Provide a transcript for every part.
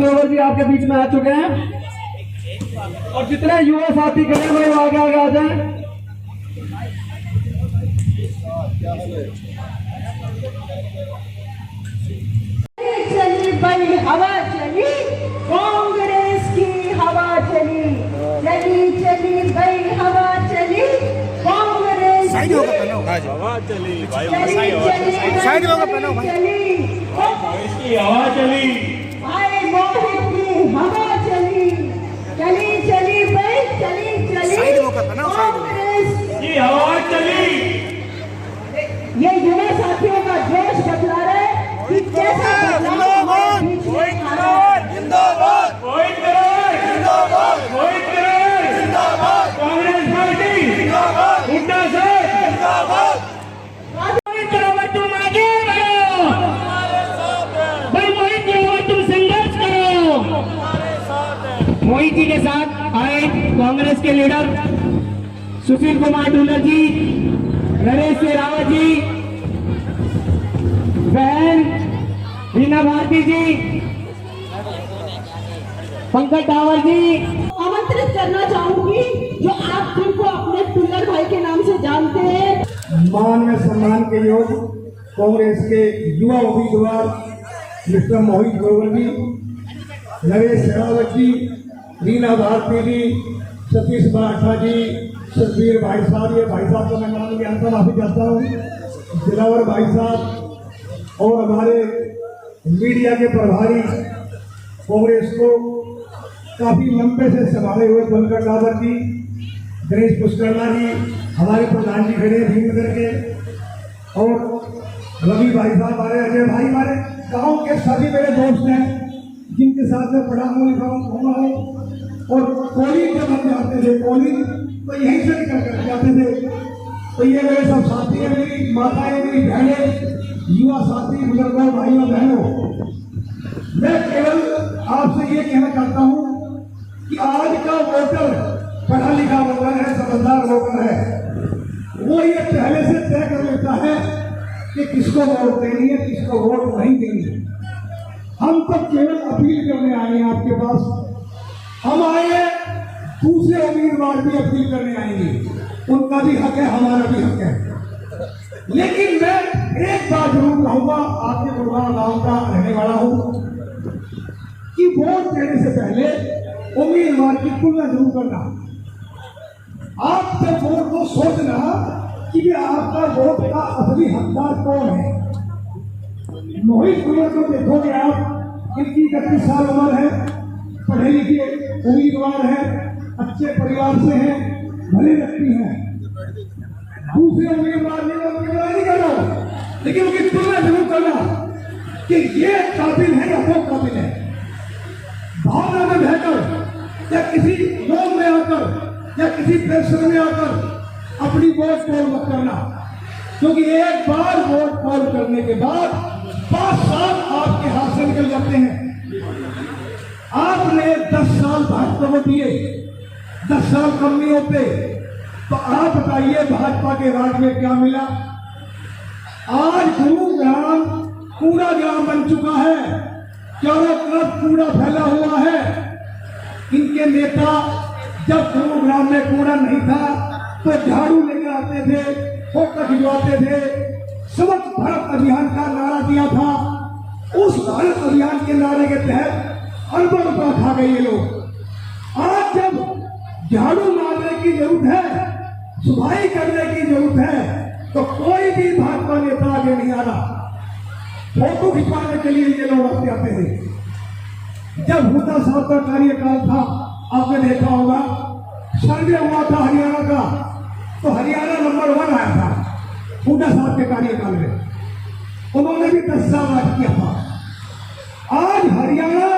ग्रोवर जी आपके बीच में आ चुके हैं और जितने युवा साथी खड़े हुए आगे आगे आ जाए। चली बड़ी हवा चली, कांग्रेस की हवा चली, चली चली बड़ी हवा चली, कांग्रेस की हवा चली भाई, साइड होगा पहनो भाई, इसकी हवा चली भाई मोहित की हवा चली, चली चली भाई चली चली, कांग्रेस की हवा चली। ये युवा साथियों का जोश बतला रहे कि कैसा जिंदाबाद जिंदाबाद कांग्रेस पार्टी जिंदाबाद, हुड्डा साहब जिंदाबाद। तुम आगे बढ़ो भाई, मोहित ग्रोवर तुम संघर्ष करो। मोहित जी के साथ आए कांग्रेस के लीडर सुशील कुमार ढूलर जी, नरेश रावत जी, बहन रीना भारती जी, पंकज डावर जी। आमंत्रित करना चाहूंगी जो आप जिनको अपने टुल्लर भाई के नाम से जानते हैं। मान में सम्मान के योग कांग्रेस के युवा उम्मीदवार मिस्टर मोहित ग्रोवर जी, नरेश रावत जी, रीना भारती जी, सतीश मराठा जी, सतबीर भाई साहब, ये भाई साहब को मैं नाम के अंतर माफी चाहता हूँ, दिलावर भाई साहब और हमारे मीडिया के प्रभारी कांग्रेस को काफी लंबे से संभाले हुए बलकर डावर जी, गणेश पुष्करला जी, हमारे प्रधान जी खड़े भीमनगर के, और रवि भाई साहब हमारे, अजय भाई हमारे गांव के सभी मेरे दोस्त हैं जिनके साथ में पढ़ा हूँ लिखा हूँ घूमा हूँ। और कॉलेज जब हम जाते थे कॉलेज तो यहीं से निकल कर जाते थे। तो ये मेरे सब साथी हैं, मेरी माताएं, मेरी बहनें, युवा साथी, बुजुर्गों, भाइयों बहनों, मैं केवल आपसे ये कहना चाहता हूँ कि आज का वोटर पढ़ा लिखा वोटर है, समझदार वोटर है, वो ये पहले से तय कर लेता है कि किसको वोट देनी है, किसको वोट नहीं देनी है। हम तो केवल अपील करने आए हैं आपके पास। हम आए दूसरे उम्मीदवार भी अपील करने आएंगे, उनका भी हक है, हमारा भी हक है। लेकिन मैं एक बात जरूर कहूंगा, आपके गुरुवार गांव का रहने वाला हूं, कि वोट देने से पहले उम्मीदवार की तुलना जरूर करना। आप जब वोट को सोचना कि आपका वोट का असली हकदार कौन है। मोहित ग्रोवर को देखोगे आप, इनकी 31 साल उम्र है, पढ़े लिखे उम्मीदवार है, अच्छे परिवार से हैं, भले व्यक्ति हैं। दूसरे उम्मीदवार नहीं कर रहा, लेकिन उनकी तुलना जरूर करना कि ये काबिल है या वो काबिल है। भावना में बहकर या किसी लोन में आकर या किसी प्रेशर में आकर अपनी वोट पोल मत करना, क्योंकि एक बार वोट पोल करने के बाद 5 साल आपके हाथ से निकल जाते हैं। आपने 10 साल भाजपा को दिए, 10 साल कम नहीं होते, तो आप बताइए भाजपा के राज में क्या मिला। आज गुरुग्राम कूड़ा ग्राम बन चुका है, चारों तरफ कूड़ा फैला हुआ है। इनके नेता जब गुरुग्राम में कूड़ा नहीं था तो झाड़ू लेकर आते थे, फोकस भिजवाते थे, स्वच्छ भारत अभियान का नारा दिया था। उस भारत अभियान के नारे के तहत अरबों रुपया खा गए ये लोग। आज जब झाड़ू मारने की जरूरत है, सफाई करने की जरूरत है, तो कोई भी भाजपा नेता आगे नहीं आ रहा। फोटो खिंचवाने के लिए ये लोग आते थे। जब हुड्डा साहब का कार्यकाल था, आपने देखा होगा, सर्वे हुआ था हरियाणा का, तो हरियाणा नंबर 1 आया था हुड्डा साहब के कार्यकाल में। उन्होंने भी 10 साल राज किया था। आज हरियाणा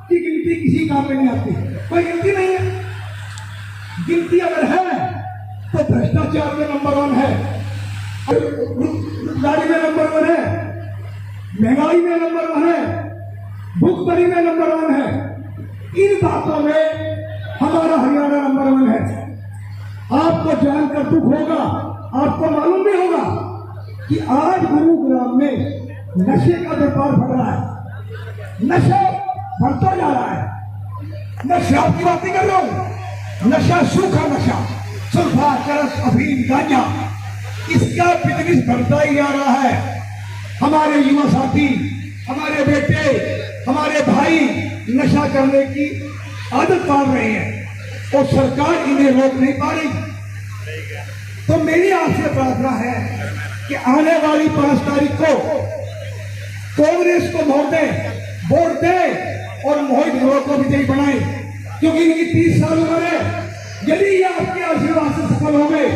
की गिनती किसी काम में नहीं आती, कोई गिनती नहीं है। गिनती अगर है तो भ्रष्टाचार में नंबर 1 है, गाड़ी में नंबर 1 है, महंगाई में नंबर 1 है, भुखमरी में नंबर 1 है। इन बातों में हमारा हरियाणा नंबर 1 है। आपको जानकर दुख होगा, आपको मालूम भी होगा कि आज गुरुग्राम में नशे का व्यापार बढ़ रहा है। नशे बढ़ता जा रहा है। मैं शराब की बात नहीं कर रहा हूं, नशा, सूखा नशा, सुल्फा, चरस, अफीम, गांजा, इसका बिजनेस बढ़ता ही जा रहा है। हमारे युवा साथी, हमारे बेटे, हमारे भाई नशा करने की आदत पाल रहे हैं और सरकार इन्हें रोक नहीं पा रही। तो मेरी आपसे प्रार्थना है कि आने वाली 5 तारीख को कांग्रेस को वोट दें और मोहित ग्रोवर को विजयी बनाएं, क्योंकि इनकी 30 साल उम्र है। यदि ये आपके आशीर्वाद से सफल हो गए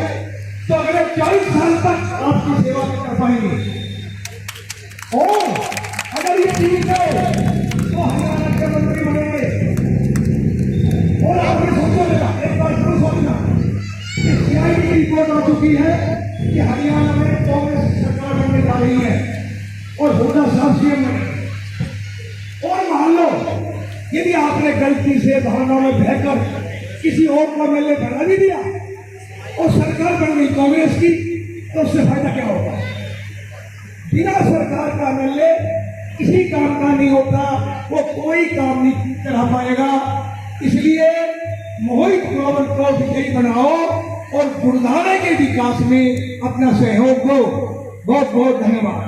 तो अगले 40 साल तक आपकी सेवा कर पाएंगे। और अगर ये ठीक है तो हरियाणा के मंत्री बनेंगे। और आपने सोचा, एक बार जरूर सोचना, सीआईडी की रिपोर्ट आ चुकी है कि हरियाणा में कांग्रेस सरकार बनने जा रही है और हुड्डा साहब सीएम बने। और मान लो यदि आपने गलती से भावनाओं में बहकर किसी और को मेले बढ़ा भी दिया और सरकार बन गई कांग्रेस की, तो उससे फायदा क्या होगा? बिना सरकार का एमएलए किसी काम का नहीं होता, वो कोई काम नहीं करा पाएगा। इसलिए मोहित ग्रोवर को विजयी बनाओ और गुरुद्वारे के विकास में अपना सहयोग दो। बहुत बहुत धन्यवाद।